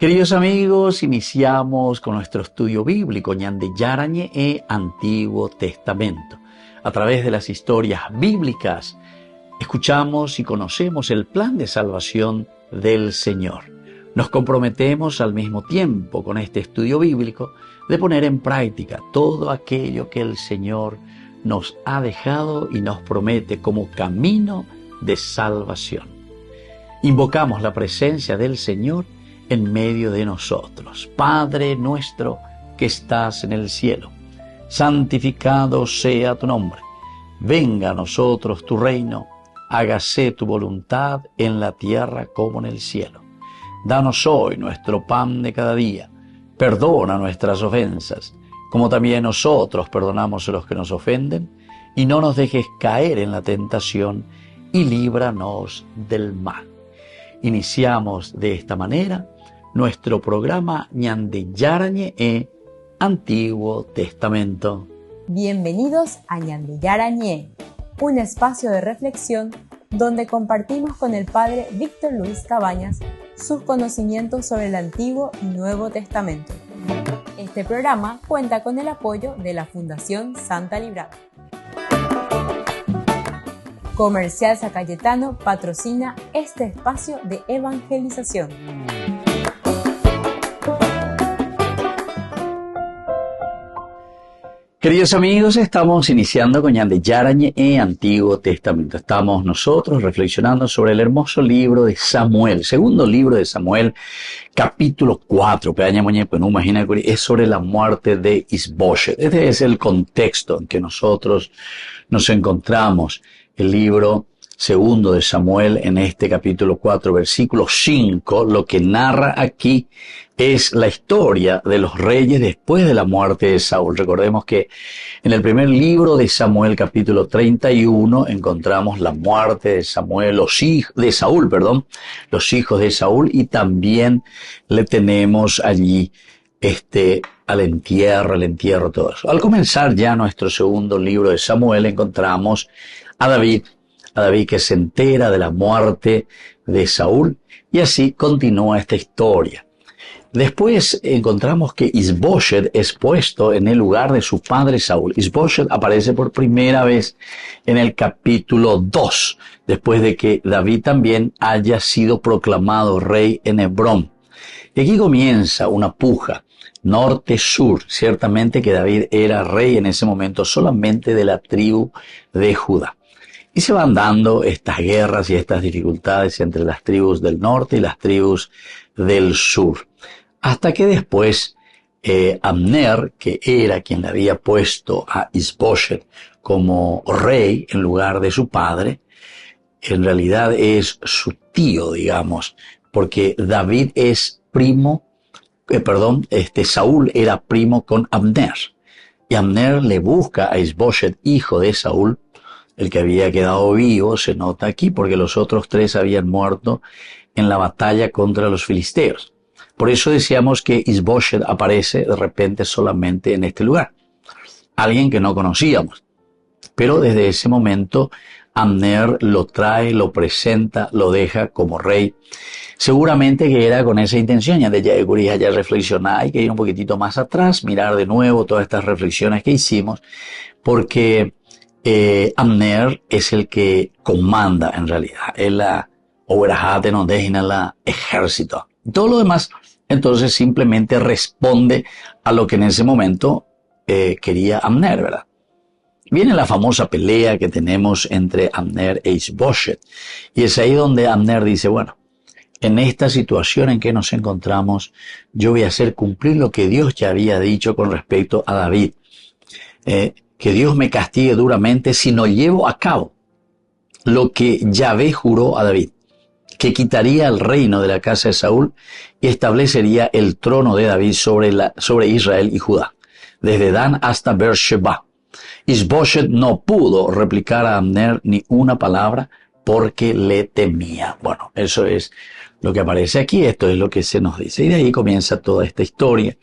Queridos amigos, iniciamos con nuestro estudio bíblico Ñande Yarañe e Antiguo Testamento. A través de las historias bíblicas, escuchamos y conocemos el plan de salvación del Señor. Nos comprometemos al mismo tiempo con este estudio bíblico de poner en práctica todo aquello que el Señor nos ha dejado y nos promete como camino de salvación. Invocamos la presencia del Señor en medio de nosotros. Padre nuestro que estás en el cielo, santificado sea tu nombre. Venga a nosotros tu reino, hágase tu voluntad en la tierra como en el cielo. Danos hoy nuestro pan de cada día. Perdona nuestras ofensas, como también nosotros perdonamos a los que nos ofenden, y no nos dejes caer en la tentación, y líbranos del mal. Iniciamos de esta manera nuestro programa Ñande Yarañe e Antiguo Testamento. Bienvenidos a Ñande Yarañe, un espacio de reflexión donde compartimos con el Padre Víctor Luis Cabañas sus conocimientos sobre el Antiguo y Nuevo Testamento. Este programa cuenta con el apoyo de la Fundación Santa Librada. Comercial San Cayetano patrocina este espacio de evangelización. Queridos amigos, estamos iniciando con Ñande Yarañe e Antiguo Testamento. Estamos nosotros reflexionando sobre el hermoso libro de Samuel, segundo libro de Samuel, capítulo 4. Es sobre la muerte de Isboset. Este es el contexto en que nosotros nos encontramos. El libro segundo de Samuel, en este capítulo 4, versículo 5, lo que narra aquí es la historia de los reyes después de la muerte de Saúl. Recordemos que en el primer libro de Samuel, capítulo 31, encontramos la muerte de Samuel, los hijos de Saúl, y también le tenemos allí al entierro, todo eso. Al comenzar ya nuestro segundo libro de Samuel, encontramos a David que se entera de la muerte de Saúl, y así continúa esta historia. Después encontramos que Isboset es puesto en el lugar de su padre Saúl. Isboset aparece por primera vez en el capítulo 2, después de que David también haya sido proclamado rey en Hebrón. Y aquí comienza una puja norte-sur. Ciertamente que David era rey en ese momento solamente de la tribu de Judá. Y se van dando estas guerras y estas dificultades entre las tribus del norte y las tribus del sur. Hasta que después Abner, que era quien le había puesto a Isboset como rey en lugar de su padre, en realidad es su tío, digamos, porque David es Saúl era primo con Abner. Y Abner le busca a Isboset, hijo de Saúl, el que había quedado vivo, se nota aquí, porque los otros tres habían muerto en la batalla contra los filisteos. Por eso decíamos que Isboset aparece de repente solamente en este lugar. Alguien que no conocíamos. Pero desde ese momento Abner lo trae, lo presenta, lo deja como rey. Seguramente que era con esa intención. Ya reflexionar, hay que ir un poquitito más atrás, mirar de nuevo todas estas reflexiones que hicimos, porque Abner es el que comanda en realidad. Él la ejército. Todo lo demás, entonces, simplemente responde a lo que en ese momento quería Abner, ¿verdad? Viene la famosa pelea que tenemos entre Abner e Isboset. Y es ahí donde Abner dice, bueno, en esta situación en que nos encontramos, yo voy a hacer cumplir lo que Dios ya había dicho con respecto a David. Que Dios me castigue duramente si no llevo a cabo lo que Yahvé juró a David, que quitaría el reino de la casa de Saúl y establecería el trono de David sobre Israel y Judá, desde Dan hasta Beersheba. Isboset no pudo replicar a Abner ni una palabra porque le temía. Bueno, eso es lo que aparece aquí, esto es lo que se nos dice. Y de ahí comienza toda esta historia.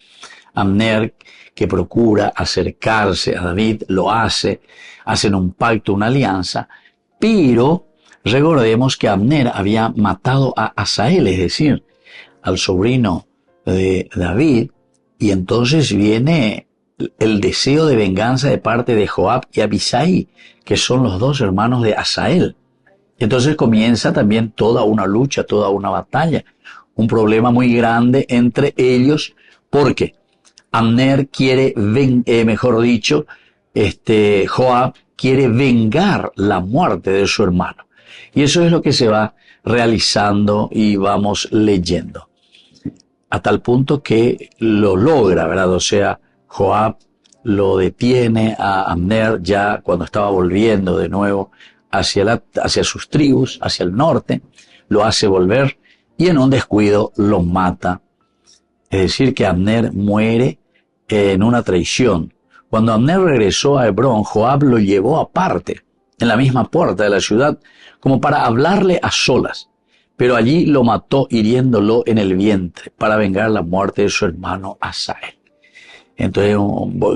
Abner, que procura acercarse a David, lo hace, hacen un pacto, una alianza, pero recordemos que Abner había matado a Asael, es decir, al sobrino de David, y entonces viene el deseo de venganza de parte de Joab y Abisai, que son los dos hermanos de Asael. Entonces comienza también toda una lucha, toda una batalla, un problema muy grande entre ellos, porque Abner quiere, Joab quiere vengar la muerte de su hermano. Y eso es lo que se va realizando y vamos leyendo. A tal punto que lo logra, ¿verdad? O sea, Joab lo detiene a Abner ya cuando estaba volviendo de nuevo hacia sus tribus, hacia el norte, lo hace volver y en un descuido lo mata. Es decir, que Abner muere en una traición. Cuando Abner regresó a Hebrón, Joab lo llevó aparte, en la misma puerta de la ciudad, como para hablarle a solas. Pero allí lo mató hiriéndolo en el vientre, para vengar la muerte de su hermano Asael. Entonces,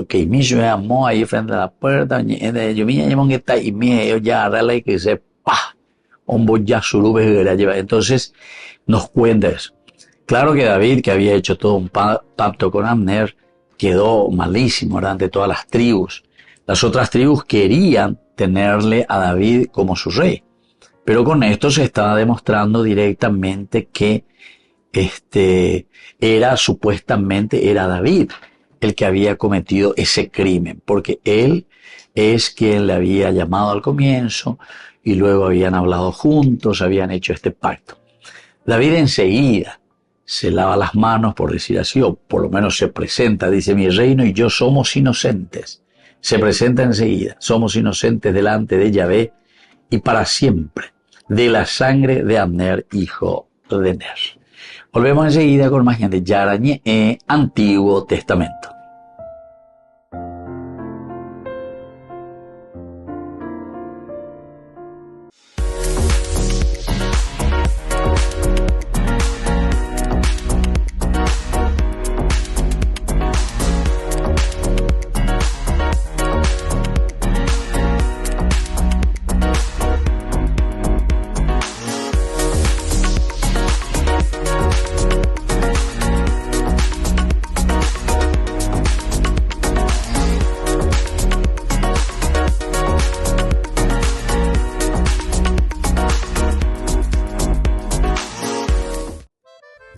que mi se llamó ahí frente a la puerta, yo me llamó que está y me ya arregla y que se pa, un ya surube. Entonces, nos cuenta eso. Claro que David, que había hecho todo un pacto con Abner, quedó malísimo ante todas las tribus. Las otras tribus querían tenerle a David como su rey. Pero con esto se estaba demostrando directamente que supuestamente era David el que había cometido ese crimen, porque él es quien le había llamado al comienzo y luego habían hablado juntos, habían hecho este pacto. David enseguida se lava las manos, por decir así, o por lo menos se presenta, dice: mi reino y yo somos inocentes. Se presenta enseguida: somos inocentes delante de Yahvé y para siempre, de la sangre de Abner, hijo de Ner. Volvemos enseguida con más Ñande Yarañe, Antiguo Testamento.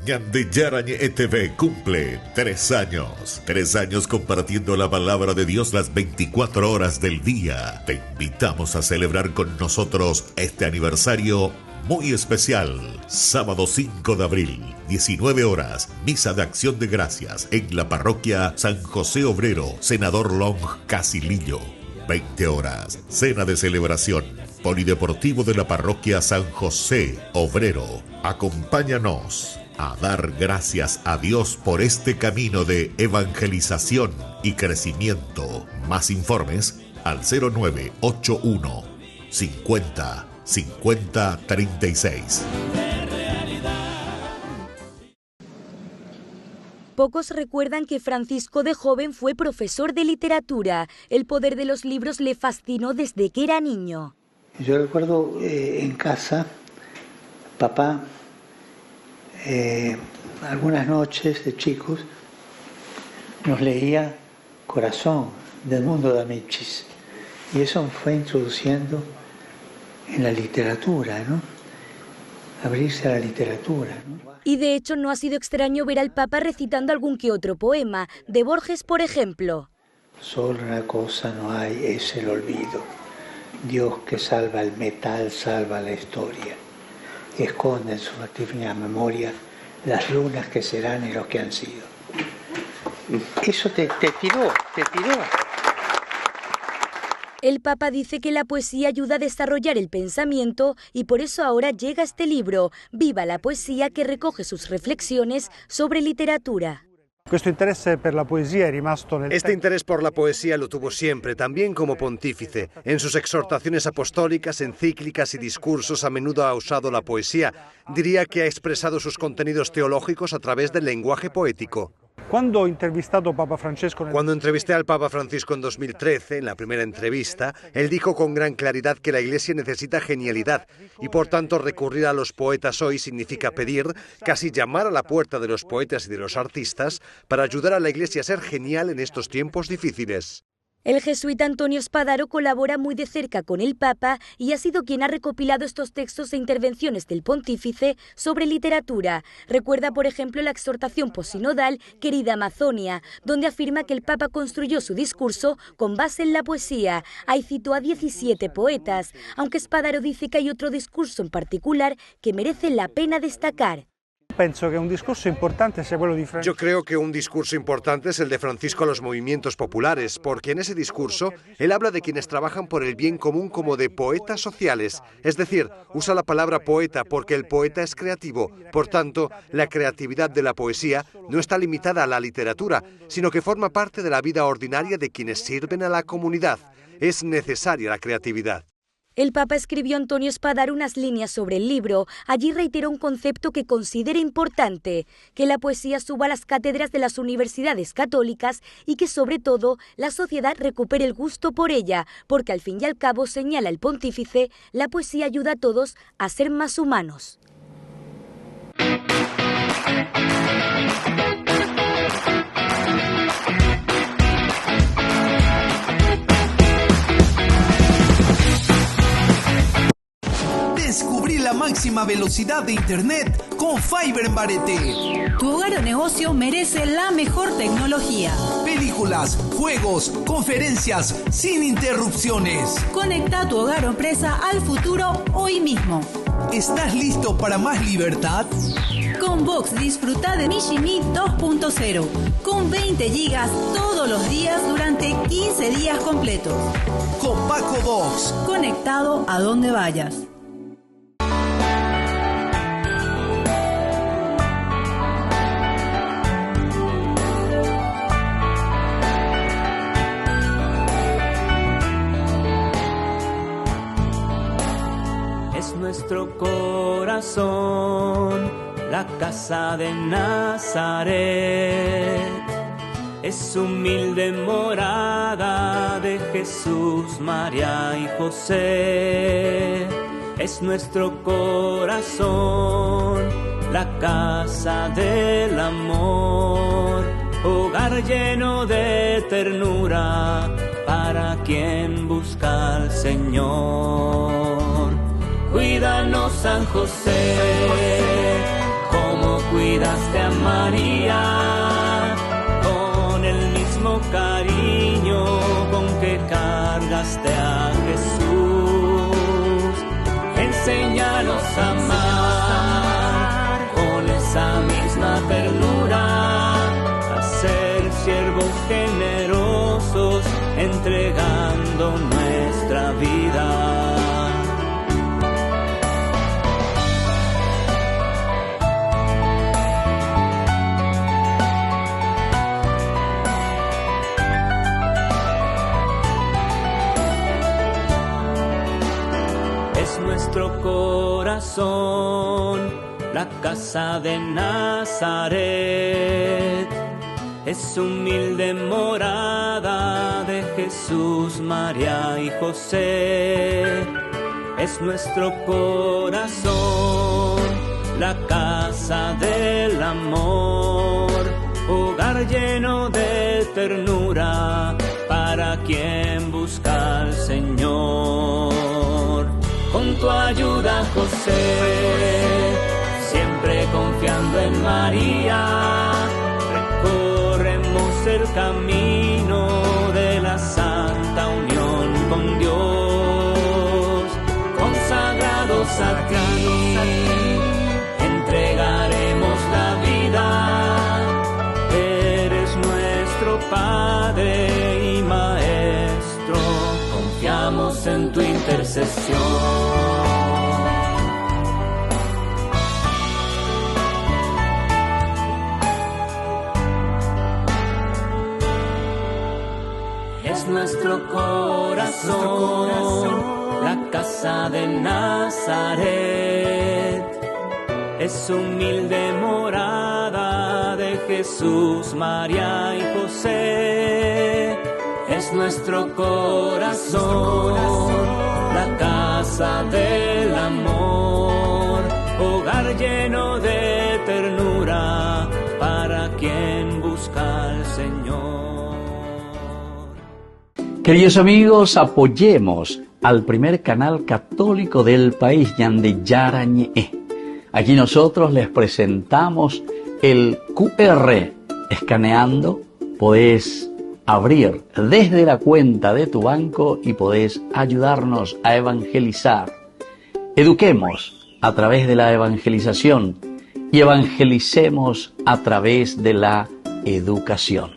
Ñande Yarañe ETV cumple 3 años. 3 años compartiendo la palabra de Dios las 24 horas del día. Te invitamos a celebrar con nosotros este aniversario muy especial. Sábado 5 de abril, 19 horas, misa de acción de gracias en la parroquia San José Obrero, Senador Long, Casilillo. 20 horas, cena de celebración, polideportivo de la parroquia San José Obrero. Acompáñanos a dar gracias a Dios por este camino de evangelización y crecimiento. Más informes al 0981 50 50 36. Pocos recuerdan que Francisco de joven fue profesor de literatura. El poder de los libros le fascinó desde que era niño. Yo recuerdo en casa, papá, algunas noches de chicos, nos leía Corazón, de Edmundo de Amicis. Y eso me fue introduciendo en la literatura, ¿no? Abrirse a la literatura, ¿no? Y de hecho no ha sido extraño ver al Papa recitando algún que otro poema, de Borges por ejemplo. Solo una cosa no hay, es el olvido. Dios que salva el metal, salva la historia. Esconde en su magnífica memoria las lunas que serán y los que han sido. Eso te tiró. El Papa dice que la poesía ayuda a desarrollar el pensamiento y por eso ahora llega este libro, Viva la poesía, que recoge sus reflexiones sobre literatura. Este interés por la poesía lo tuvo siempre, también como pontífice. En sus exhortaciones apostólicas, encíclicas y discursos a menudo ha usado la poesía. Diría que ha expresado sus contenidos teológicos a través del lenguaje poético. Cuando entrevisté al Papa Francisco en 2013, en la primera entrevista, él dijo con gran claridad que la Iglesia necesita genialidad y por tanto recurrir a los poetas hoy significa pedir, casi llamar a la puerta de los poetas y de los artistas para ayudar a la Iglesia a ser genial en estos tiempos difíciles. El jesuita Antonio Spadaro colabora muy de cerca con el Papa y ha sido quien ha recopilado estos textos e intervenciones del pontífice sobre literatura. Recuerda, por ejemplo, la exhortación posinodal Querida Amazonia, donde afirma que el Papa construyó su discurso con base en la poesía. Ahí citó a 17 poetas, aunque Spadaro dice que hay otro discurso en particular que merece la pena destacar. Yo creo que un discurso importante es el de Francisco a los movimientos populares, porque en ese discurso él habla de quienes trabajan por el bien común como de poetas sociales. Es decir, usa la palabra poeta porque el poeta es creativo. Por tanto, la creatividad de la poesía no está limitada a la literatura, sino que forma parte de la vida ordinaria de quienes sirven a la comunidad. Es necesaria la creatividad. El Papa escribió a Antonio Spadaro unas líneas sobre el libro. Allí reiteró un concepto que considera importante, que la poesía suba a las cátedras de las universidades católicas y que, sobre todo, la sociedad recupere el gusto por ella, porque al fin y al cabo, señala el pontífice, la poesía ayuda a todos a ser más humanos. Descubrí la máxima velocidad de Internet con Fiber en Barete. Tu hogar o negocio merece la mejor tecnología. Películas, juegos, conferencias, sin interrupciones. Conecta tu hogar o empresa al futuro hoy mismo. ¿Estás listo para más libertad? Con Vox disfruta de Mishimi 2.0 con 20 gigas todos los días durante 15 días completos. Con Paco Vox. Conectado a donde vayas. Nuestro corazón, la casa de Nazaret, es humilde morada de Jesús, María y José. Es nuestro corazón, la casa del amor, hogar lleno de ternura para quien busca al Señor. Cuídanos, San José, como cuidaste a María, con el mismo cariño con que cargaste a Jesús. Enséñanos a amar con esa misma ternura, a ser siervos generosos, entregando nuestra vida. Nuestro corazón, la casa de Nazaret, es humilde morada de Jesús, María y José. Es nuestro corazón, la casa del amor, hogar lleno de ternura para quien busca al Señor. Con tu ayuda, José, siempre confiando en María, recorremos el camino de la santa unión con Dios. Consagrados a ti, entregaremos la vida. Eres nuestro Padre y Maestro, confiamos en tu intercesión. Es nuestro corazón, la casa de Nazaret, es humilde morada de Jesús, María y José. Es nuestro corazón, la casa del amor, hogar lleno de ternura para quien busca al Señor. Queridos amigos, apoyemos al primer canal católico del país, Ñande Yarañe. Aquí nosotros les presentamos el QR. Escaneando podés abrir desde la cuenta de tu banco y podés ayudarnos a evangelizar. Eduquemos a través de la evangelización y evangelicemos a través de la educación.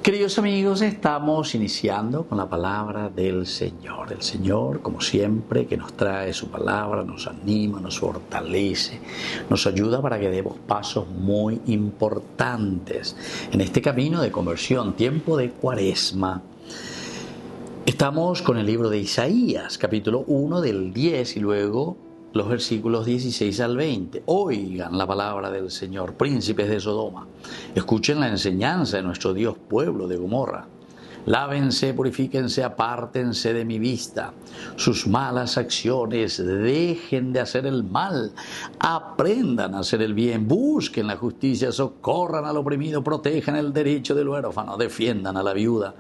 Queridos amigos, estamos iniciando con la palabra del Señor. El Señor, como siempre, que nos trae su palabra, nos anima, nos fortalece, nos ayuda para que demos pasos muy importantes en este camino de conversión, tiempo de Cuaresma. Estamos con el libro de Isaías, capítulo 1 del 10 y luego los versículos 16 al 20. Oigan la palabra del Señor, príncipes de Sodoma. Escuchen la enseñanza de nuestro Dios, pueblo de Gomorra. Lávense, purifíquense, apártense de mi vista. Sus malas acciones, dejen de hacer el mal. Aprendan a hacer el bien, busquen la justicia, socorran al oprimido, protejan el derecho del huérfano, defiendan a la viuda.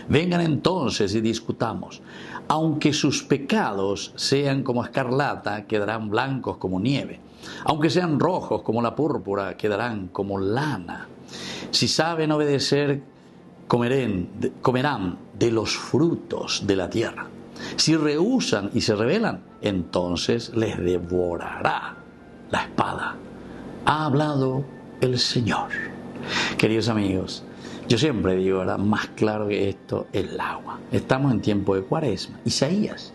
Vengan entonces y discutamos. Aunque sus pecados sean como escarlata, quedarán blancos como nieve. Aunque sean rojos como la púrpura, quedarán como lana. Si saben obedecer, comerán de los frutos de la tierra. Si rehúsan y se rebelan, entonces les devorará la espada. Ha hablado el Señor. Queridos amigos, yo siempre digo, ¿verdad? Más claro que esto, el agua. Estamos en tiempo de Cuaresma. Isaías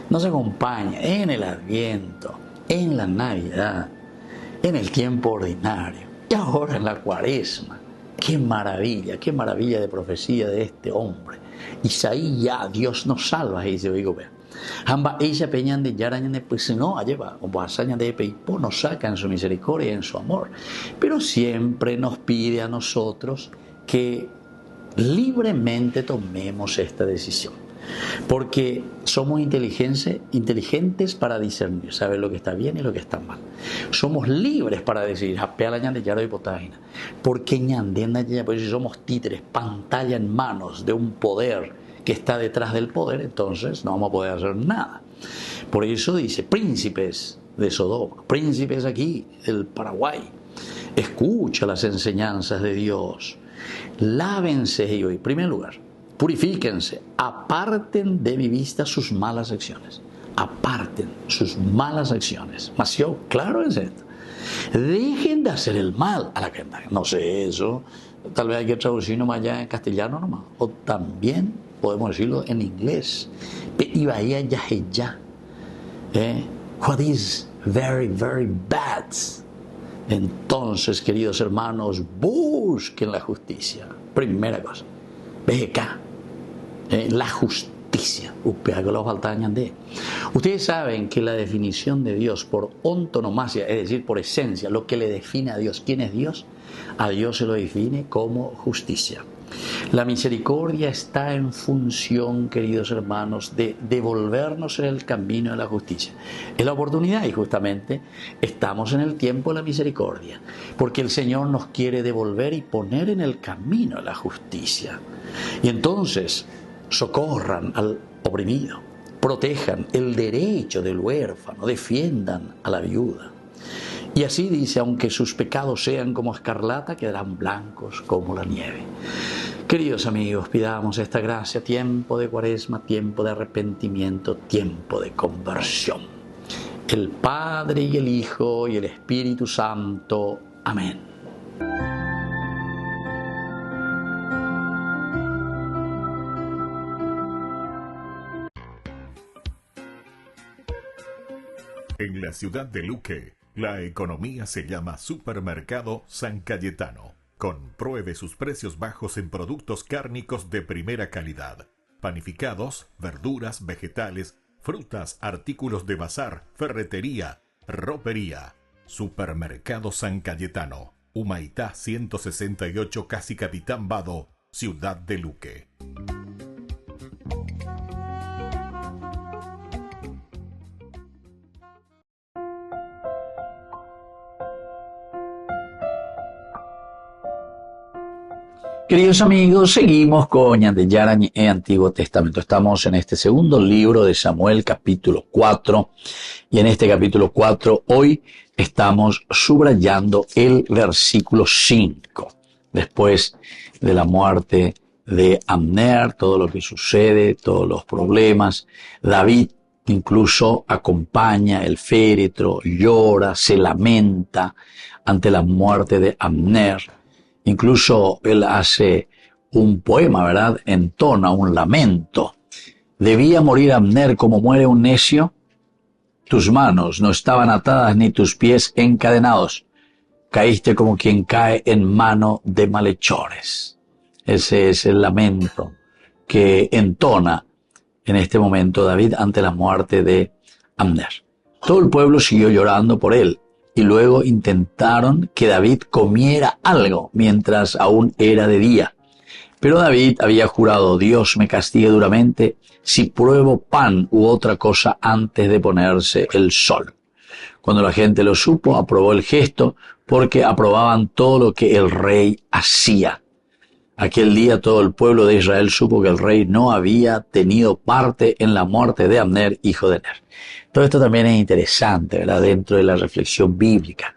nos acompaña en el Adviento, en la Navidad, en el tiempo ordinario y ahora en la Cuaresma. Qué maravilla de profecía de este hombre. Isaías, Dios nos salva, dice, oigo, vea. Hamba ella peñan de yarañan de pues no lleva o hazaña de peipo nos saca en su misericordia y en su amor, pero siempre nos pide a nosotros que libremente tomemos esta decisión, porque somos inteligentes para discernir, saber lo que está bien y lo que está mal. Somos libres para decidir, porque pues si somos títeres, pantalla en manos de un poder que está detrás del poder, entonces no vamos a poder hacer nada. Por eso dice, príncipes de Sodoma, príncipes aquí del Paraguay, escucha las enseñanzas de Dios. Lávense ellos, en primer lugar, purifíquense, aparten de mi vista sus malas acciones. Aparten sus malas acciones. Demasiado claro es esto. Dejen de hacer el mal a la gente. No sé, eso tal vez hay que traducirlo más allá en castellano nomás. O también podemos decirlo en inglés. What is very, very bad. Entonces, queridos hermanos, busquen la justicia. Primera cosa. La justicia. Ustedes saben que la definición de Dios por ontonomasia, es decir, por esencia, lo que le define a Dios, ¿quién es Dios? A Dios se lo define como justicia. La misericordia está en función, queridos hermanos, de devolvernos en el camino de la justicia. Es la oportunidad y justamente estamos en el tiempo de la misericordia, porque el Señor nos quiere devolver y poner en el camino de la justicia. Y entonces, socorran al oprimido, protejan el derecho del huérfano, defiendan a la viuda. Y así dice, aunque sus pecados sean como escarlata, quedarán blancos como la nieve. Queridos amigos, pidamos esta gracia, tiempo de Cuaresma, tiempo de arrepentimiento, tiempo de conversión. El Padre y el Hijo y el Espíritu Santo. Amén. En la ciudad de Luque, la economía se llama Supermercado San Cayetano. Compruebe sus precios bajos en productos cárnicos de primera calidad, panificados, verduras, vegetales, frutas, artículos de bazar, ferretería, ropería. Supermercado San Cayetano, Humaitá 168, casi Capitán Vado, Ciudad de Luque. Queridos amigos, seguimos con Ñande Yarañe e Antiguo Testamento. Estamos en este segundo libro de Samuel, capítulo 4. Y en este capítulo 4, hoy estamos subrayando el versículo 5. Después de la muerte de Abner, todo lo que sucede, todos los problemas, David incluso acompaña el féretro, llora, se lamenta ante la muerte de Abner. Incluso él hace un poema, ¿verdad? Entona un lamento. ¿Debía morir Abner como muere un necio? Tus manos no estaban atadas ni tus pies encadenados. Caíste como quien cae en mano de malhechores. Ese es el lamento que entona en este momento David ante la muerte de Abner. Todo el pueblo siguió llorando por él. Y luego intentaron que David comiera algo mientras aún era de día. Pero David había jurado: Dios me castigue duramente si pruebo pan u otra cosa antes de ponerse el sol. Cuando la gente lo supo, aprobó el gesto, porque aprobaban todo lo que el rey hacía. Aquel día todo el pueblo de Israel supo que el rey no había tenido parte en la muerte de Abner, hijo de Ner. Todo esto también es interesante, ¿verdad? Dentro de la reflexión bíblica.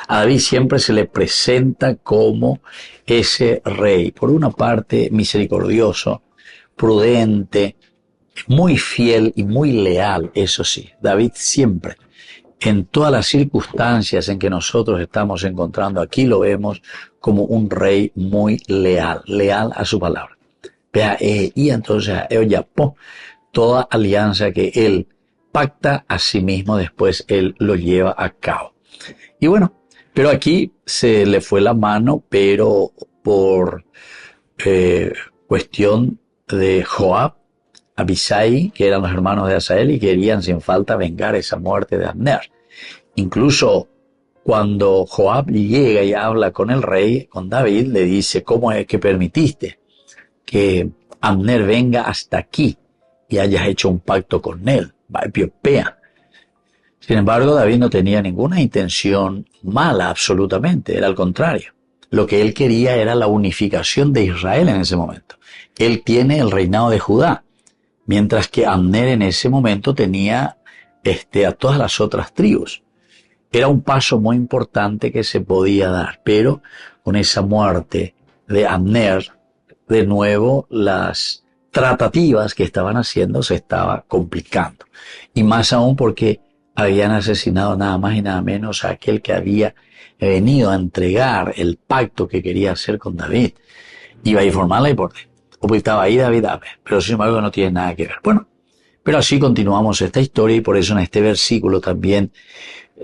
A David siempre se le presenta como ese rey, por una parte misericordioso, prudente, muy fiel y muy leal, eso sí. David siempre, en todas las circunstancias en que nosotros estamos encontrando aquí, lo vemos como un rey muy leal, leal a su palabra. Vea, y entonces, toda alianza que él pacta a sí mismo, después él lo lleva a cabo. Y bueno, pero aquí se le fue la mano, pero por cuestión de Joab, Abisai, que eran los hermanos de Asael y querían sin falta vengar esa muerte de Abner. Incluso cuando Joab llega y habla con el rey, con David, le dice: ¿cómo es que permitiste que Abner venga hasta aquí y hayas hecho un pacto con él? Sin embargo, David no tenía ninguna intención mala, absolutamente, era al contrario. Lo que él quería era la unificación de Israel en ese momento. Él tiene el reinado de Judá, mientras que Abner en ese momento tenía a todas las otras tribus. Era un paso muy importante que se podía dar, pero con esa muerte de Abner, de nuevo las tratativas que estaban haciendo se estaba complicando. Y más aún porque habían asesinado nada más y nada menos a aquel que había venido a entregar el pacto que quería hacer con David. Iba a informarla y por qué. O estaba ahí David, pero sin embargo no tiene nada que ver. Bueno, pero así continuamos esta historia y por eso en este versículo también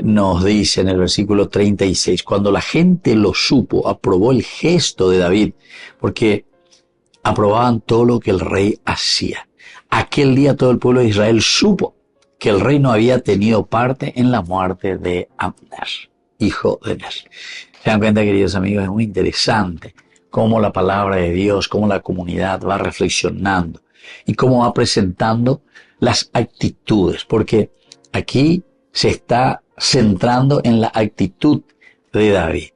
nos dice, en el versículo 36, cuando la gente lo supo, aprobó el gesto de David, porque aprobaban todo lo que el rey hacía. Aquel día todo el pueblo de Israel supo que el rey no había tenido parte en la muerte de Abner, hijo de Ner. Se dan cuenta, queridos amigos, es muy interesante cómo la palabra de Dios, cómo la comunidad va reflexionando y cómo va presentando las actitudes, porque aquí se está centrando en la actitud de David,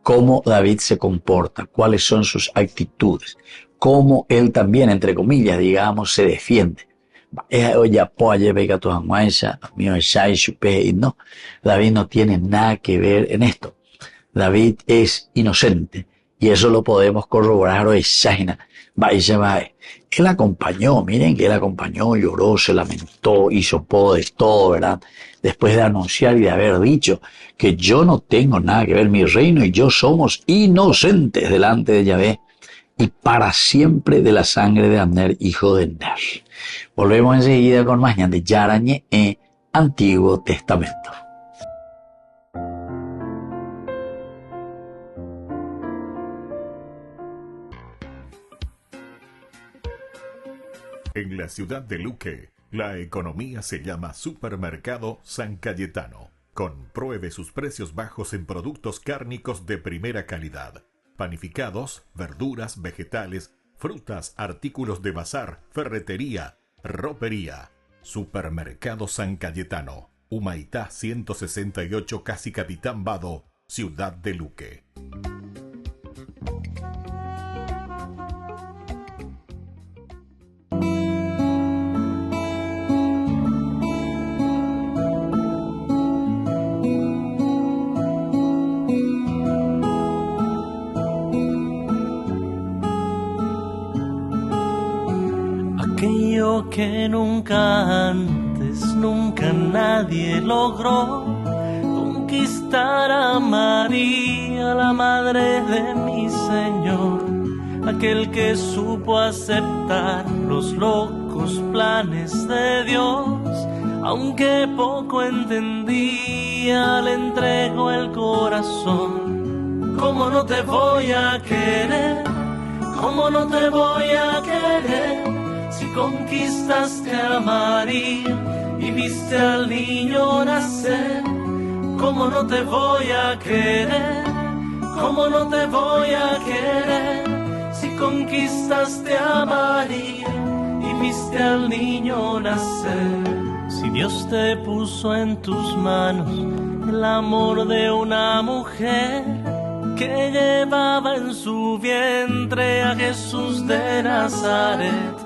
cómo David se comporta, cuáles son sus actitudes, cómo él también, entre comillas, digamos, se defiende. No, David no tiene nada que ver en esto. David es inocente y eso lo podemos corroborar hoy. Él acompañó, miren que él acompañó, lloró, se lamentó, hizo poco de todo, ¿verdad? Después de anunciar y de haber dicho que yo no tengo nada que ver, mi reino y yo somos inocentes delante de Yahvé y para siempre de la sangre de Abner, hijo de Ner. Volvemos enseguida con más Ñande Yarañe en Antiguo Testamento. En la ciudad de Luque, La economía se llama Supermercado San Cayetano. Compruebe sus precios bajos en productos cárnicos de primera calidad. Panificados, verduras, vegetales, frutas, artículos de bazar, ferretería, ropería. Supermercado San Cayetano. Humaitá 168, Casi Capitán Vado, Ciudad de Luque. Aquello que nunca antes, nunca nadie logró, conquistar a María, la madre de mi Señor, aquel que supo aceptar los locos planes de Dios, aunque poco entendía, le entregó el corazón. ¿Cómo no te voy a querer? ¿Cómo no te voy a querer? Si conquistaste a María y viste al niño nacer, ¿cómo no te voy a querer? ¿Cómo no te voy a querer? Si conquistaste a María y viste al niño nacer. Si Dios te puso en tus manos el amor de una mujer que llevaba en su vientre a Jesús de Nazaret,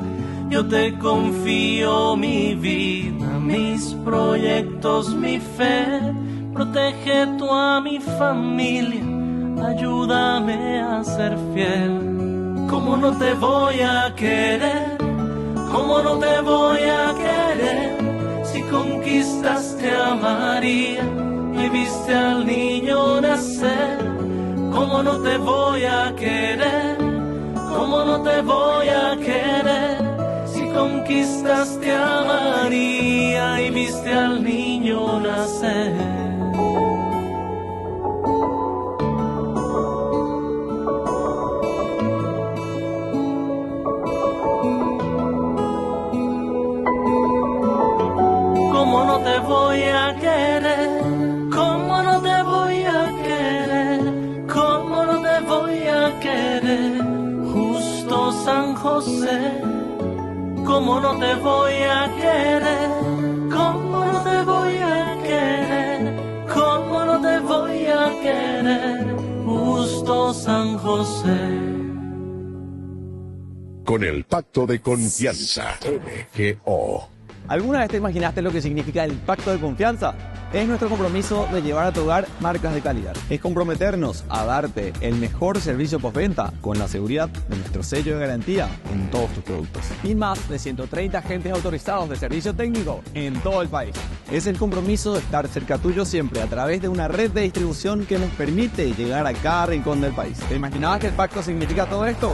yo te confío mi vida, mis proyectos, mi fe. Protege tú a mi familia, ayúdame a ser fiel. ¿Cómo no te voy a querer? ¿Cómo no te voy a querer? Si conquistaste a María y viste al niño nacer. ¿Cómo no te voy a querer? ¿Cómo no te voy a querer? Conquistaste a María y viste al niño nacer. ¿Cómo no te voy a querer? ¿Cómo no te voy a querer? ¿Cómo no te voy a querer? Justo San José. ¿Cómo no te voy a querer? ¿Cómo no te voy a querer? ¿Cómo no te voy a querer? Justo San José. Con el Pacto de Confianza, MGO. ¿Alguna vez te imaginaste lo que significa el Pacto de Confianza? Es nuestro compromiso de llevar a tu hogar marcas de calidad. Es comprometernos a darte el mejor servicio postventa con la seguridad de nuestro sello de garantía en todos tus productos. Y más de 130 agentes autorizados de servicio técnico en todo el país. Es el compromiso de estar cerca tuyo siempre a través de una red de distribución que nos permite llegar a cada rincón del país. ¿Te imaginabas que el pacto significa todo esto?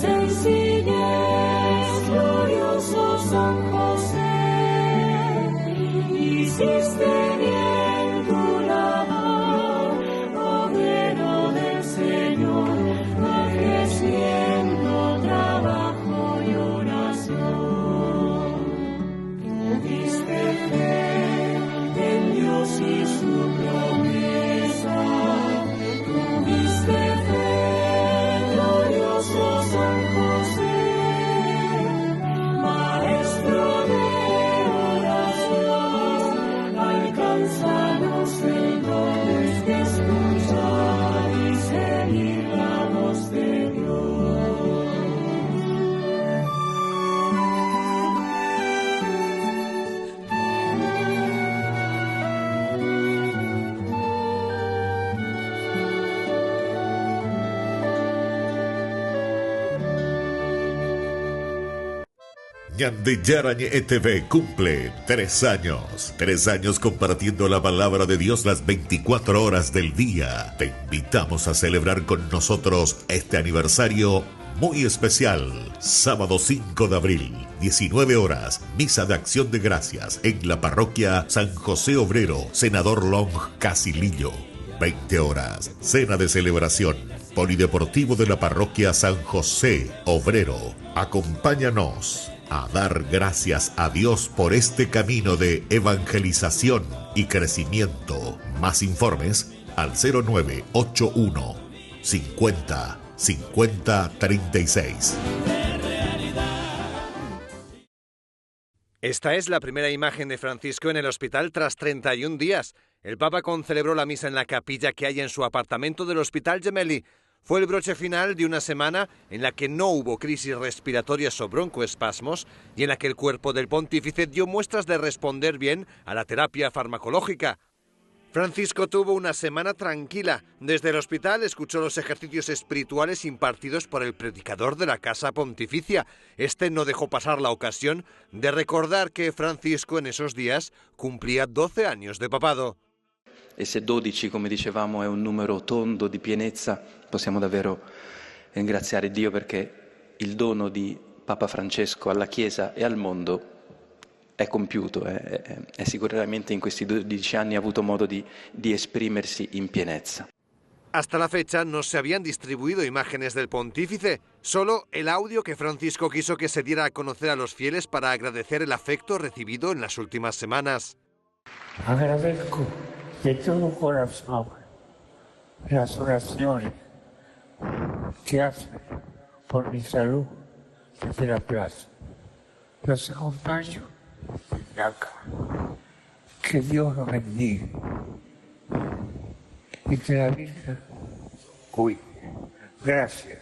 Sencillez, glorioso Ñande Yarañe ETV cumple 3 años. 3 años compartiendo la palabra de Dios las 24 horas del día. Te invitamos a celebrar con nosotros este aniversario muy especial. Sábado 5 de abril, 19 horas, misa de acción de gracias en la parroquia San José Obrero, Senador Long Casilillo. 20 horas, cena de celebración, polideportivo de la parroquia San José Obrero. Acompáñanos a dar gracias a Dios por este camino de evangelización y crecimiento. Más informes al 0981 50 50 36. Esta es la primera imagen de Francisco en el hospital tras 31 días. El Papa concelebró la misa en la capilla que hay en su apartamento del Hospital Gemelli. Fue el broche final de una semana en la que no hubo crisis respiratorias o broncoespasmos y en la que el cuerpo del pontífice dio muestras de responder bien a la terapia farmacológica. Francisco tuvo una semana tranquila. Desde el hospital escuchó los ejercicios espirituales impartidos por el predicador de la Casa Pontificia. Este no dejó pasar la ocasión de recordar que Francisco en esos días cumplía 12 años de papado. E se 12, come dicevamo, è un numero tondo di pienezza, possiamo davvero ringraziare Dio perché il dono di Papa Francesco alla Chiesa e al mondo è compiuto. Sicuramente in questi 12 anni ha avuto modo di esprimersi in pienezza. Hasta la fecha no se habían distribuido imágenes del pontífice, solo el audio que Francisco quiso que se diera a conocer a los fieles para agradecer el afecto recibido en las últimas semanas. Agradezco de todo corazón las oraciones que hacen por mi salud desde la plaza. Los acompaño desde acá. Que Dios los bendiga y que la Virgen cuide. Gracias.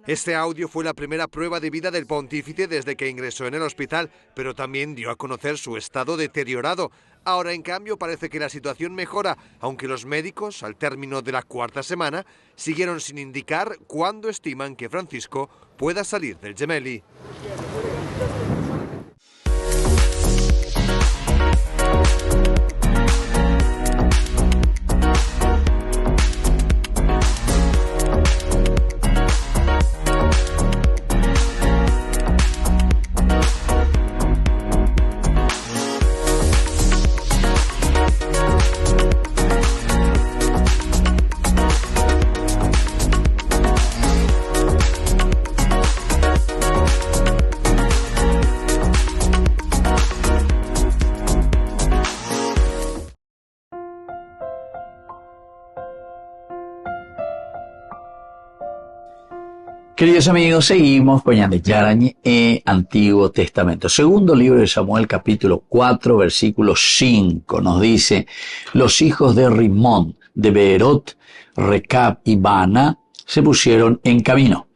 Este audio fue la primera prueba de vida del pontífice desde que ingresó en el hospital, pero también dio a conocer su estado deteriorado. Ahora, en cambio, parece que la situación mejora, aunque los médicos, al término de la 4ª semana, siguieron sin indicar cuándo estiman que Francisco pueda salir del Gemelli. Queridos amigos, seguimos con Ñande Yarañe e Antiguo Testamento. Segundo libro de Samuel, capítulo 4, versículo 5, nos dice: los hijos de Rimón, de Beerot, Recab y Baana se pusieron en camino.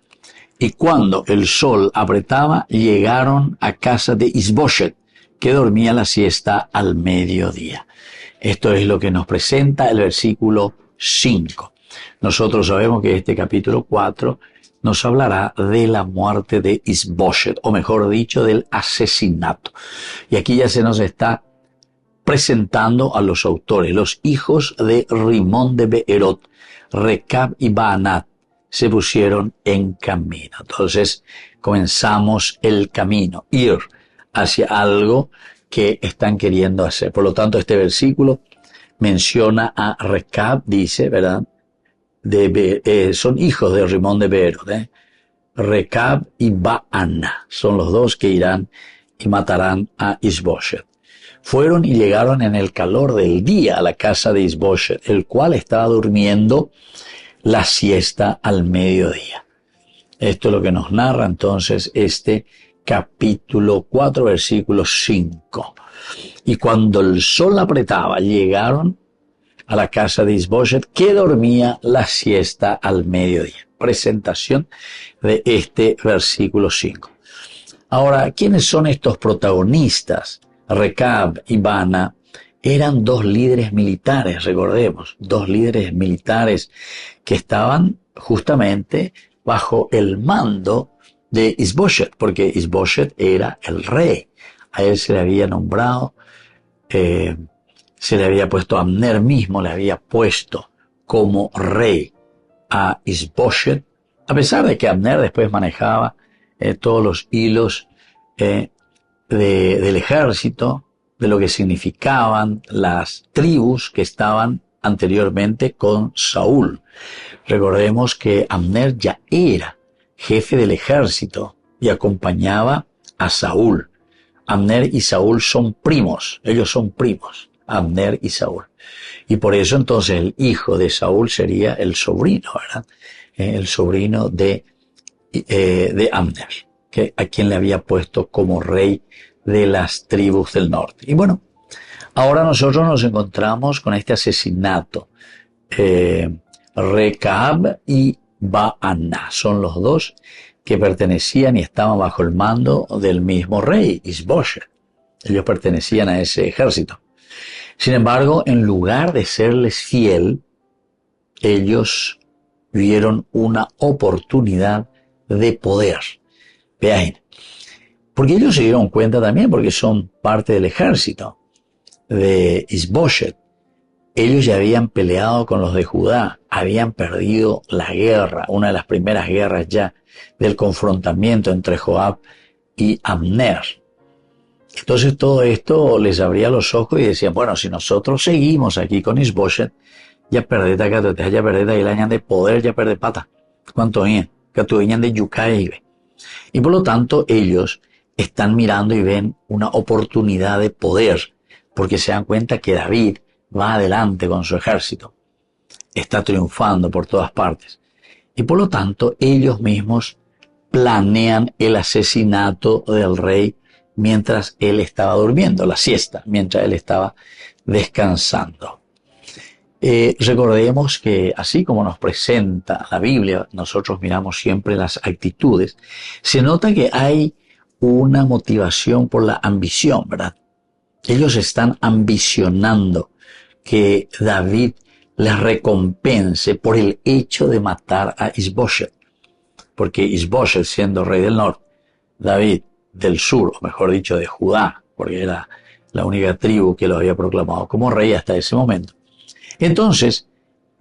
Y cuando el sol apretaba, llegaron a casa de Isboshet, que dormía la siesta al mediodía. Esto es lo que nos presenta el versículo 5. Nosotros sabemos que este capítulo 4 nos hablará de la muerte de Isboshet, o mejor dicho, del asesinato. Y aquí ya se nos está presentando a los autores, los hijos de Rimón de Beerot, Recab y Baanat, se pusieron en camino. Entonces comenzamos el camino, ir hacia algo que están queriendo hacer. Por lo tanto, este versículo menciona a Recab, dice, ¿verdad? Son hijos de Rimón de Beerot, Recab y Baana, son los dos que irán y matarán a Isboshet. Fueron y llegaron en el calor del día a la casa de Isboshet, el cual estaba durmiendo la siesta al mediodía. Esto es lo que nos narra entonces este capítulo 4, versículo 5. Y cuando el sol apretaba, llegaron a la casa de Isboshet, que dormía la siesta al mediodía. Presentación de este versículo 5. Ahora, ¿quiénes son estos protagonistas? Recab y Baana eran dos líderes militares, recordemos, dos líderes militares que estaban justamente bajo el mando de Isboset, porque Isboset era el rey. A él se le había nombrado, se le había puesto, Abner mismo le había puesto como rey a Isboset, a pesar de que Abner después manejaba todos los hilos del ejército, de lo que significaban las tribus que estaban anteriormente con Saúl. Recordemos que Abner ya era jefe del ejército y acompañaba a Saúl. Abner y Saúl son primos, ellos son primos, Abner y Saúl. Y por eso entonces el hijo de Saúl sería el sobrino, ¿verdad? El sobrino de Abner, a quien le había puesto como rey de las tribus del norte. Y bueno, ahora nosotros nos encontramos con este asesinato. Recab y Baana son los dos que pertenecían y estaban bajo el mando del mismo rey, Isboset. Ellos pertenecían a ese ejército. Sin embargo, en lugar de serles fiel, ellos vieron una oportunidad de poder. Vean, porque ellos se dieron cuenta también, porque son parte del ejército de Isboset. Ellos ya habían peleado con los de Judá, habían perdido la guerra, una de las primeras guerras ya del confrontamiento entre Joab y Abner. Entonces todo esto les abría los ojos y decían, bueno, si nosotros seguimos aquí con Isboset, ya perdete acá, ya perdete ahí la añan de poder, ya perdete pata. ¿Cuánto es? Que tu añan de yucaibe. Y por lo tanto ellos están mirando y ven una oportunidad de poder, porque se dan cuenta que David va adelante con su ejército, está triunfando por todas partes. Y por lo tanto ellos mismos planean el asesinato del rey mientras él estaba durmiendo, la siesta, mientras él estaba descansando. Recordemos que así como nos presenta la Biblia, nosotros miramos siempre las actitudes, se nota que hay una motivación por la ambición, ¿verdad? Ellos están ambicionando que David les recompense por el hecho de matar a Isboset, porque Isboset siendo rey del norte, David del sur, o mejor dicho de Judá, porque era la única tribu que lo había proclamado como rey hasta ese momento. Entonces,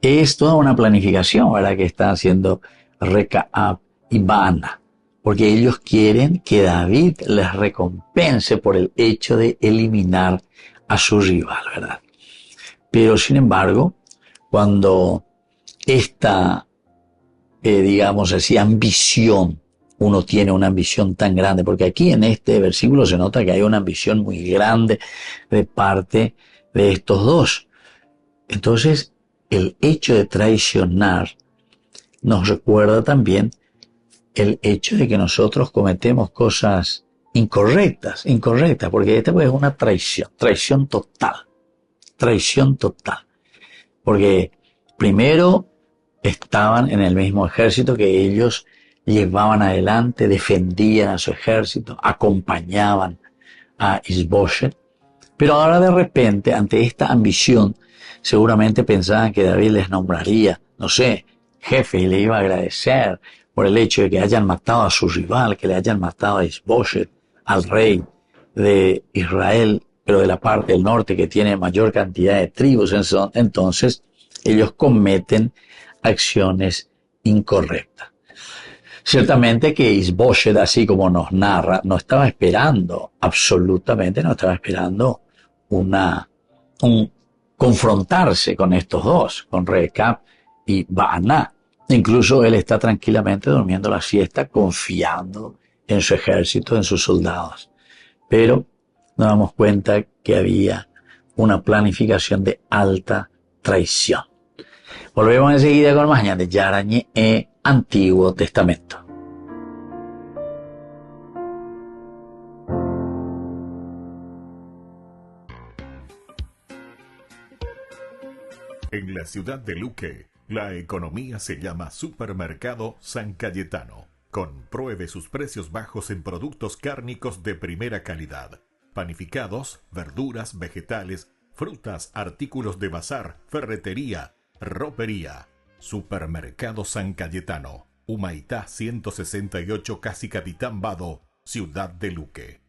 es toda una planificación, ¿verdad?, que están haciendo Recab y Baana, porque ellos quieren que David les recompense por el hecho de eliminar a su rival, ¿verdad? Pero sin embargo, cuando esta, digamos así, ambición, uno tiene una ambición tan grande, porque aquí en este versículo se nota que hay una ambición muy grande de parte de estos dos. Entonces, el hecho de traicionar nos recuerda también el hecho de que nosotros cometemos cosas incorrectas, porque esta es una traición total, porque primero estaban en el mismo ejército que ellos llevaban adelante, defendían a su ejército, acompañaban a Isboset, pero ahora de repente, ante esta ambición, seguramente pensaban que David les nombraría, no sé, jefe, y le iba a agradecer por el hecho de que hayan matado a su rival, que le hayan matado a Isboset, al rey de Israel, pero de la parte del norte que tiene mayor cantidad de tribus. Entonces ellos cometen acciones incorrectas. Ciertamente que Isboset, así como nos narra, no estaba esperando, absolutamente no estaba esperando confrontarse con estos dos, con Recab y Baana. Incluso él está tranquilamente durmiendo la siesta, confiando en su ejército, en sus soldados. Pero nos damos cuenta que había una planificación de alta traición. Volvemos enseguida con más de Yarañé e Antiguo Testamento. En la ciudad de Luque, la economía se llama Supermercado San Cayetano. Compruebe sus precios bajos en productos cárnicos de primera calidad. Panificados, verduras, vegetales, frutas, artículos de bazar, ferretería, ropería. Supermercado San Cayetano, Humaitá 168, casi Capitán Vado, Ciudad de Luque.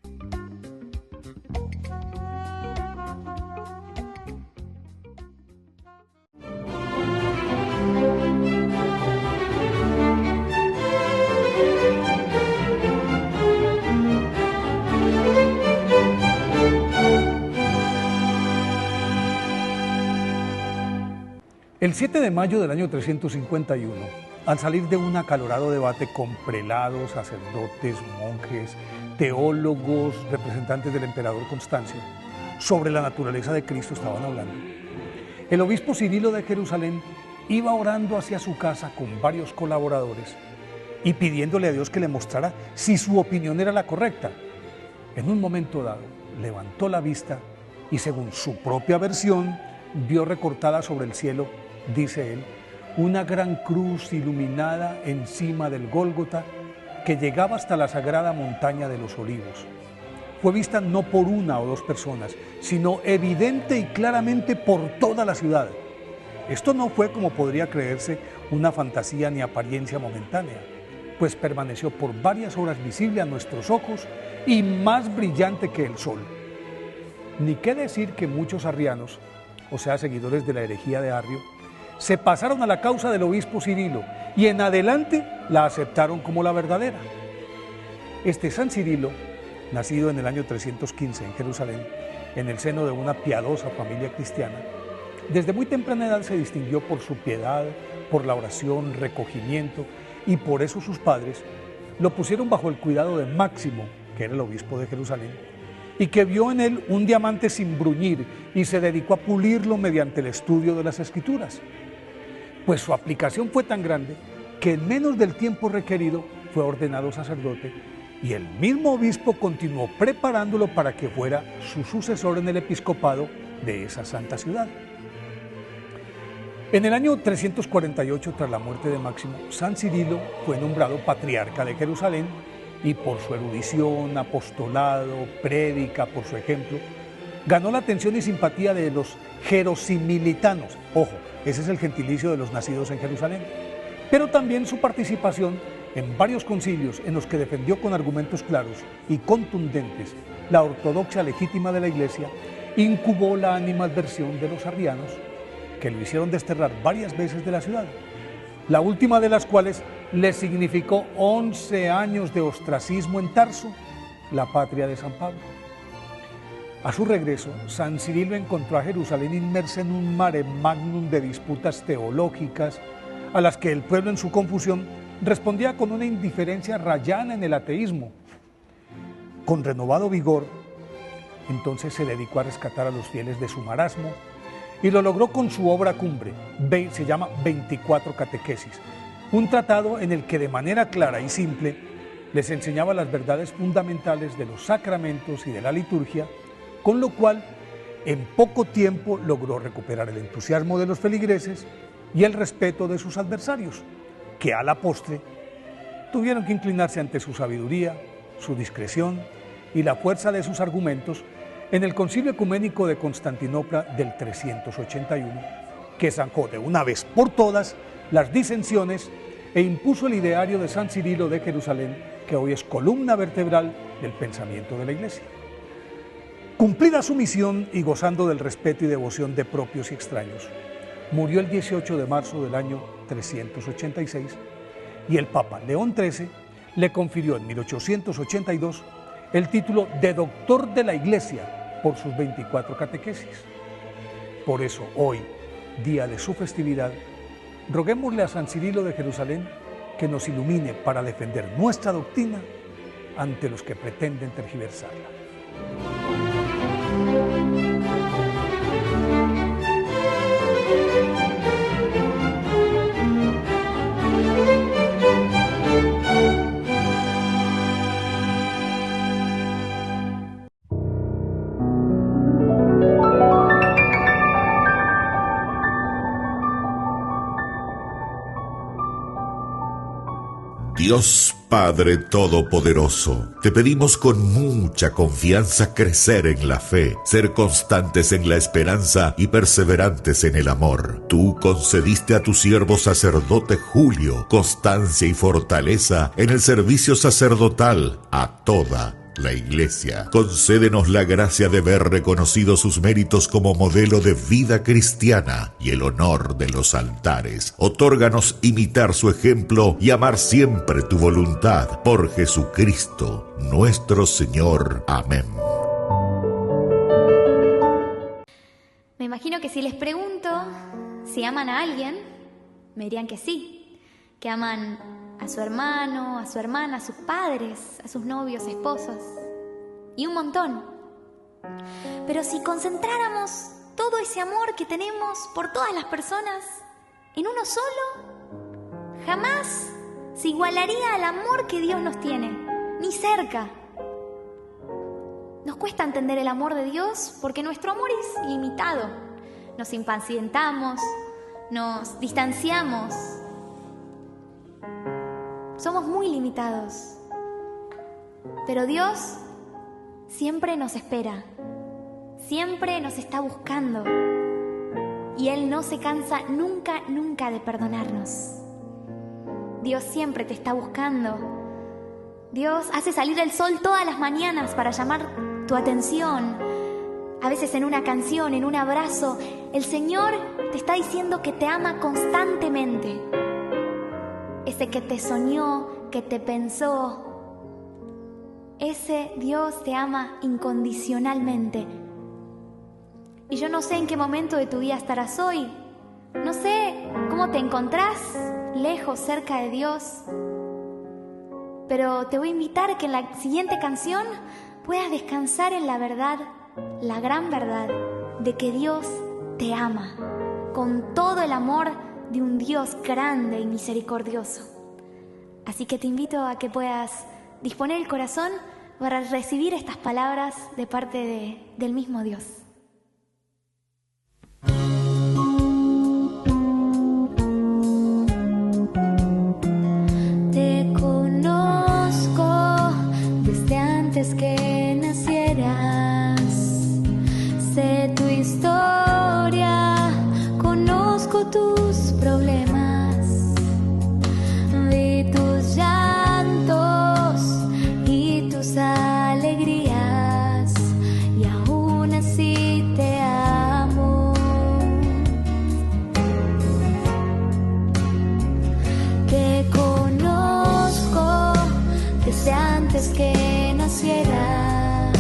El 7 de mayo del año 351, al salir de un acalorado debate con prelados, sacerdotes, monjes, teólogos, representantes del emperador Constancio, sobre la naturaleza de Cristo estaban hablando, el obispo Cirilo de Jerusalén iba orando hacia su casa con varios colaboradores y pidiéndole a Dios que le mostrara si su opinión era la correcta. En un momento dado, levantó la vista y, según su propia versión, vio recortada sobre el cielo, dice él, una gran cruz iluminada encima del Gólgota que llegaba hasta la sagrada montaña de los Olivos. Fue vista no por una o dos personas, sino evidente y claramente por toda la ciudad. Esto no fue, como podría creerse, una fantasía ni apariencia momentánea, pues permaneció por varias horas visible a nuestros ojos y más brillante que el sol. Ni qué decir que muchos arrianos, o sea, seguidores de la herejía de Arrio, se pasaron a la causa del obispo Cirilo y en adelante la aceptaron como la verdadera. Este San Cirilo, nacido en el año 315 en Jerusalén, en el seno de una piadosa familia cristiana, desde muy temprana edad se distinguió por su piedad, por la oración, recogimiento, y por eso sus padres lo pusieron bajo el cuidado de Máximo, que era el obispo de Jerusalén, y que vio en él un diamante sin bruñir y se dedicó a pulirlo mediante el estudio de las Escrituras. Pues su aplicación fue tan grande que en menos del tiempo requerido fue ordenado sacerdote y el mismo obispo continuó preparándolo para que fuera su sucesor en el episcopado de esa santa ciudad. En el año 348, tras la muerte de Máximo, San Cirilo fue nombrado patriarca de Jerusalén y por su erudición, apostolado, prédica, por su ejemplo, ganó la atención y simpatía de los jerosimilitanos. Ojo, ese es el gentilicio de los nacidos en Jerusalén. Pero también su participación en varios concilios en los que defendió con argumentos claros y contundentes la ortodoxia legítima de la Iglesia, incubó la animadversión de los arrianos, que lo hicieron desterrar varias veces de la ciudad, la última de las cuales le significó 11 años de ostracismo en Tarso, la patria de San Pablo. A su regreso, San Cirilo encontró a Jerusalén inmersa en un mare magnum de disputas teológicas, a las que el pueblo en su confusión respondía con una indiferencia rayana en el ateísmo. Con renovado vigor, entonces se dedicó a rescatar a los fieles de su marasmo y lo logró con su obra cumbre, se llama 24 Catequesis, un tratado en el que de manera clara y simple les enseñaba las verdades fundamentales de los sacramentos y de la liturgia, con lo cual en poco tiempo logró recuperar el entusiasmo de los feligreses y el respeto de sus adversarios, que a la postre tuvieron que inclinarse ante su sabiduría, su discreción y la fuerza de sus argumentos en el Concilio Ecuménico de Constantinopla del 381, que zanjó de una vez por todas las disensiones e impuso el ideario de San Cirilo de Jerusalén, que hoy es columna vertebral del pensamiento de la Iglesia. Cumplida su misión y gozando del respeto y devoción de propios y extraños, murió el 18 de marzo del año 386 y el Papa León XIII le confirió en 1882 el título de Doctor de la Iglesia por sus 24 catequesis. Por eso hoy, día de su festividad, roguémosle a San Cirilo de Jerusalén que nos ilumine para defender nuestra doctrina ante los que pretenden tergiversarla. Dios Padre Todopoderoso, te pedimos con mucha confianza crecer en la fe, ser constantes en la esperanza y perseverantes en el amor. Tú concediste a tu siervo sacerdote Julio constancia y fortaleza en el servicio sacerdotal a toda la Iglesia. Concédenos la gracia de ver reconocidos sus méritos como modelo de vida cristiana y el honor de los altares. Otórganos imitar su ejemplo y amar siempre tu voluntad. Por Jesucristo, nuestro Señor. Amén. Me imagino que si les pregunto si aman a alguien, me dirían que sí, que aman a su hermano, a su hermana, a sus padres, a sus novios, esposos y un montón. Pero si concentráramos todo ese amor que tenemos por todas las personas en uno solo, jamás se igualaría al amor que Dios nos tiene, ni cerca. Nos cuesta entender el amor de Dios porque nuestro amor es limitado. Nos impacientamos, nos distanciamos. Somos muy limitados, pero Dios siempre nos espera, siempre nos está buscando y Él no se cansa nunca, nunca de perdonarnos. Dios siempre te está buscando. Dios hace salir el sol todas las mañanas para llamar tu atención, a veces en una canción, en un abrazo. El Señor te está diciendo que te ama constantemente. Ese que te soñó, que te pensó, ese Dios te ama incondicionalmente. Y yo no sé en qué momento de tu vida estarás hoy. No sé cómo te encontrás, lejos, cerca de Dios. Pero te voy a invitar a que en la siguiente canción puedas descansar en la verdad, la gran verdad, de que Dios te ama con todo el amor de un Dios grande y misericordioso. Así que te invito a que puedas disponer el corazón para recibir estas palabras de parte del mismo Dios. Te conozco desde antes que nacieras, sé tu historia, conozco tus problemas, vi tus llantos y tus alegrías, y aún así te amo. Te conozco desde antes que nacieras,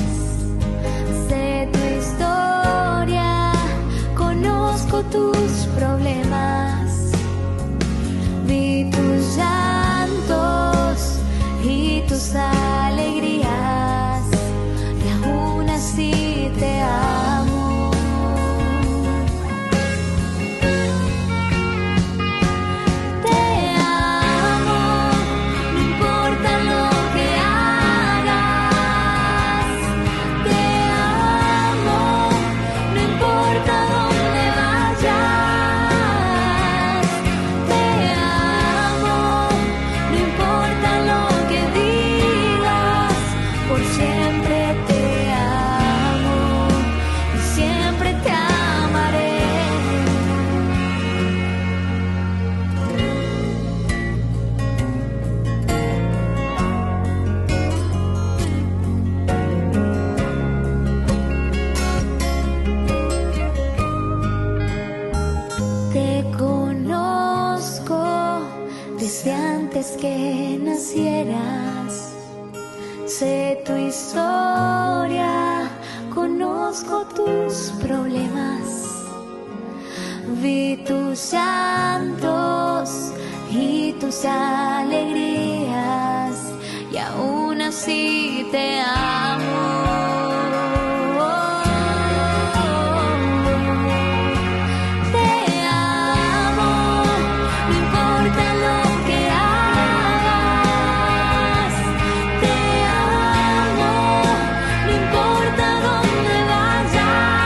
sé tu historia, conozco tus problemas, vi tus llantos y tus alegrías, y aún así te amo. Te amo, no importa lo que hagas. Te amo, no importa dónde vayas. Te amo, no importa lo que digas, por siempre te amo y siempre te amaré. Te conozco desde antes que nacieras, sé tu historia, conozco tus problemas, vi tus llantos y tus alegrías, y aún así te amo. Te amo, no importa lo que hagas. Te amo, no importa dónde vayas.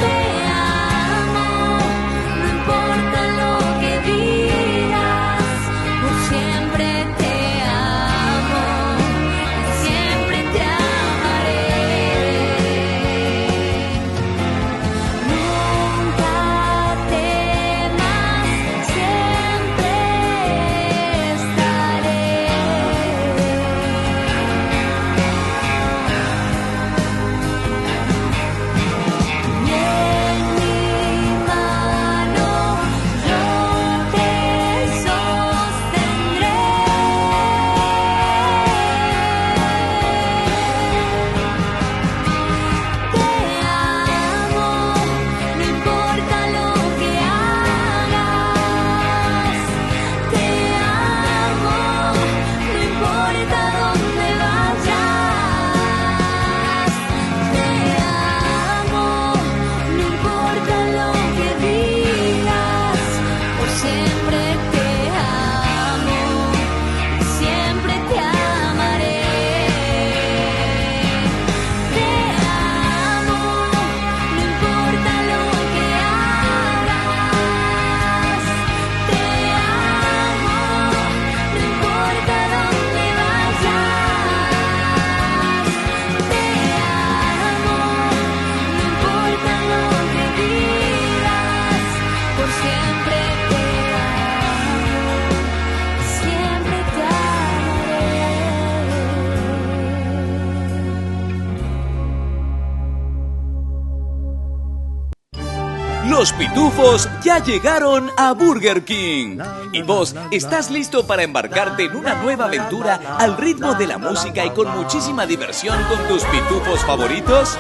Te amo, no importa lo que digas, por Los pitufos ya llegaron a Burger King. ¿Y vos estás listo para embarcarte en una nueva aventura al ritmo de la música y con muchísima diversión con tus pitufos favoritos?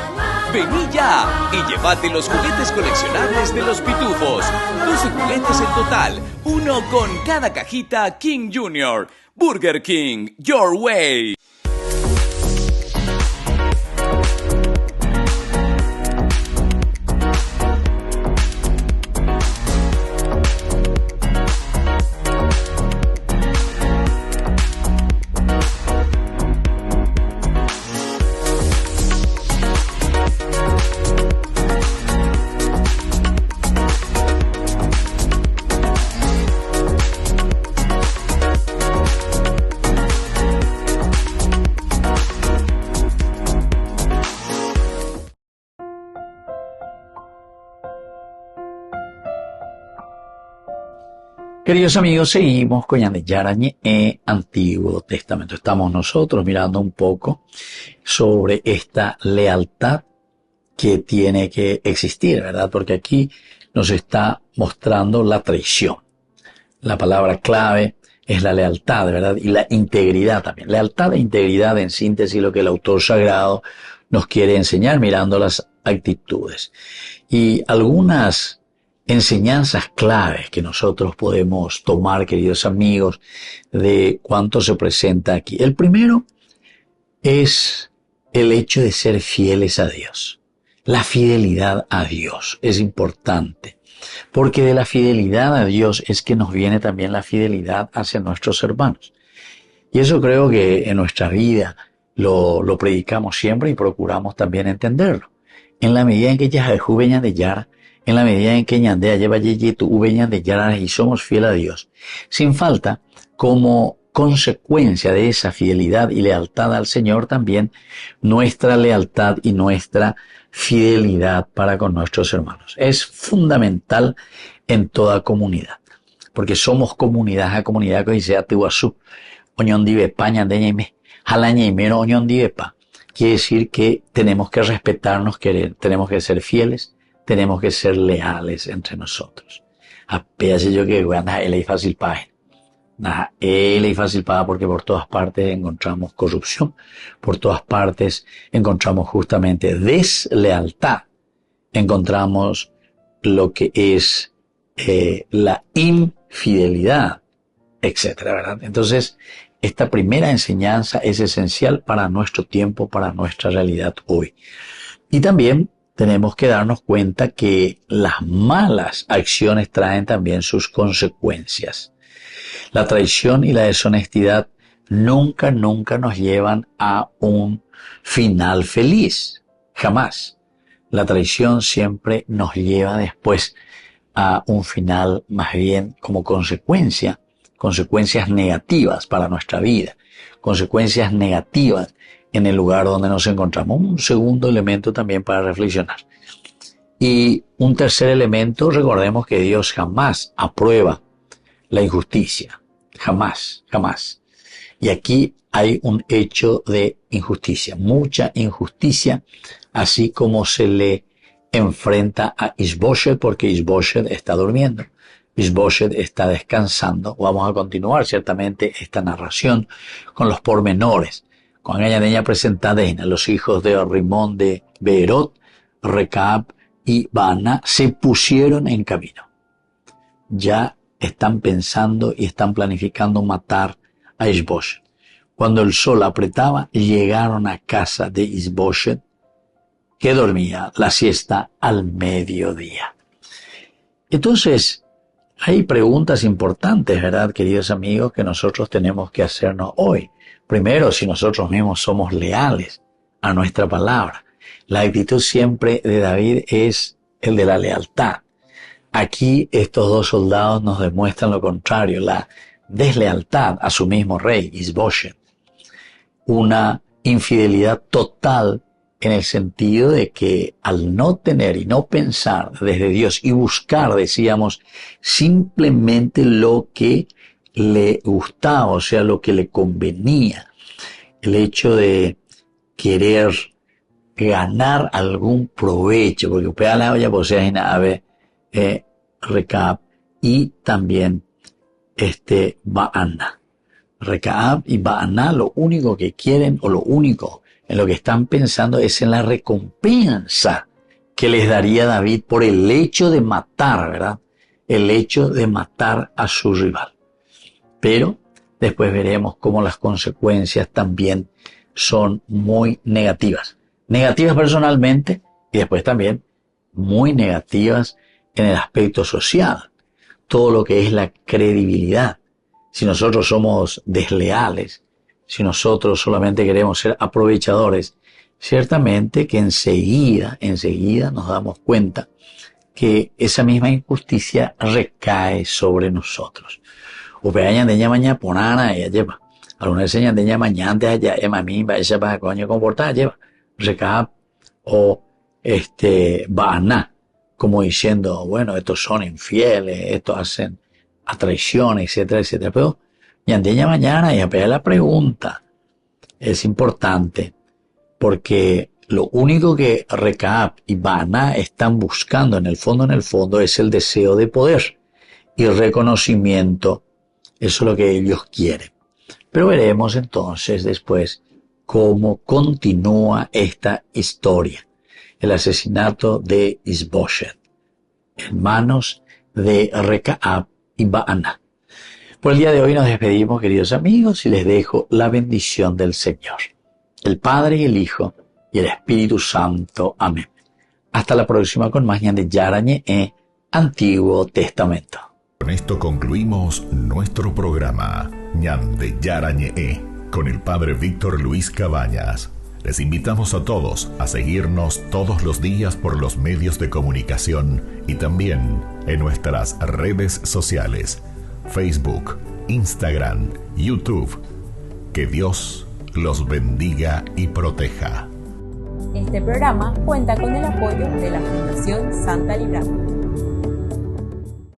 Vení ya y llévate los juguetes coleccionables de los pitufos. 12 juguetes en total, uno con cada cajita King Jr. Burger King, your way. Queridos amigos, seguimos con Ñande Yarañe e Antiguo Testamento. Estamos nosotros mirando un poco sobre esta lealtad que tiene que existir, ¿verdad? Porque aquí nos está mostrando la traición. La palabra clave es la lealtad, ¿verdad? Y la integridad también. Lealtad e integridad, en síntesis, lo que el autor sagrado nos quiere enseñar mirando las actitudes. Y algunas enseñanzas claves que nosotros podemos tomar, queridos amigos, de cuánto se presenta aquí. El primero es el hecho de ser fieles a Dios. La fidelidad a Dios es importante, porque de la fidelidad a Dios es que nos viene también la fidelidad hacia nuestros hermanos. Y eso creo que en nuestra vida lo predicamos siempre y procuramos también entenderlo. En la medida en que ya juveña de Yara, en la medida en que Ñandea lleva tu uveña de Yara y somos fieles a Dios, sin falta, como consecuencia de esa fidelidad y lealtad al Señor, también nuestra lealtad y nuestra fidelidad para con nuestros hermanos. Es fundamental en toda comunidad, porque somos comunidad a comunidad que dice Atuazú, Oñondivepa, Ñandeñaime, Jalañaimero, Oñondivepa. Quiere decir que tenemos que respetarnos, tenemos que ser fieles, tenemos que ser leales entre nosotros. Apéase yo que él es fácil paga. Él es fácil paga porque por todas partes encontramos corrupción, por todas partes encontramos justamente deslealtad, encontramos lo que es la infidelidad, etcétera, ¿verdad? Entonces, esta primera enseñanza es esencial para nuestro tiempo, para nuestra realidad hoy. Y también tenemos que darnos cuenta que las malas acciones traen también sus consecuencias. La traición y la deshonestidad nunca nos llevan a un final feliz. Jamás. La traición siempre nos lleva después a un final más bien como consecuencias negativas para nuestra vida, consecuencias negativas en el lugar donde nos encontramos. Un segundo elemento también para reflexionar. Y un tercer elemento, recordemos que Dios jamás aprueba la injusticia. Jamás. Y aquí hay un hecho de injusticia, mucha injusticia, así como se le enfrenta a Isboshet, porque Isboshet está durmiendo. Isboshet está descansando. Vamos a continuar ciertamente esta narración con los pormenores. Con ella presentada los hijos de Rimón de Beerot, Recab y Baana se pusieron en camino. Ya están pensando y están planificando matar a Isboshet. Cuando el sol apretaba, llegaron a casa de Isboshet, que dormía la siesta al mediodía. Entonces, Hay preguntas importantes, ¿verdad, queridos amigos, que nosotros tenemos que hacernos hoy? Primero, si nosotros mismos somos leales a nuestra palabra. La actitud siempre de David es el de la lealtad. Aquí estos dos soldados nos demuestran lo contrario, la deslealtad a su mismo rey, Is-Bosheth. Una infidelidad total en el sentido de que al no tener y no pensar desde Dios y buscar, decíamos, simplemente lo que le gustaba, o sea, lo que le convenía, el hecho de querer ganar algún provecho, porque usted la olla posee en ave Recab y también Baana. Recab y Baana lo único que quieren o lo único en lo que están pensando es en la recompensa que les daría David por el hecho de matar, ¿verdad? El hecho de matar a su rival. Pero después veremos cómo las consecuencias también son muy negativas. Negativas personalmente y después también muy negativas en el aspecto social. Todo lo que es la credibilidad. Si nosotros somos desleales, si nosotros solamente queremos ser aprovechadores, ciertamente que enseguida nos damos cuenta que esa misma injusticia recae sobre nosotros. Upeañan de mañana ponana ella lleva. Algunas enseñan de mañana de allá, mimba, esa para coño comportada lleva. Recab o Baana, como diciendo, bueno, estos son infieles, estos hacen a traición, etcétera, etcétera. Pero Yandeña mañana y a pegar la pregunta es importante porque lo único que Recab y Baana están buscando en el fondo es el deseo de poder y reconocimiento. Eso es lo que ellos quieren. Pero veremos entonces después cómo continúa esta historia. El asesinato de Is-Bosheth en manos de Recab y Baana. Por el día de hoy nos despedimos, queridos amigos, y les dejo la bendición del Señor, el Padre y el Hijo y el Espíritu Santo. Amén. Hasta la próxima con más Ñande Yarañe Antiguo Testamento. Con esto concluimos nuestro programa Ñande Yarañe con el Padre Víctor Luis Cabañas. Les invitamos a todos a seguirnos todos los días por los medios de comunicación y también en nuestras redes sociales, Facebook, Instagram, YouTube. Que Dios los bendiga y proteja. Este programa cuenta con el apoyo de la Fundación Santa Librada.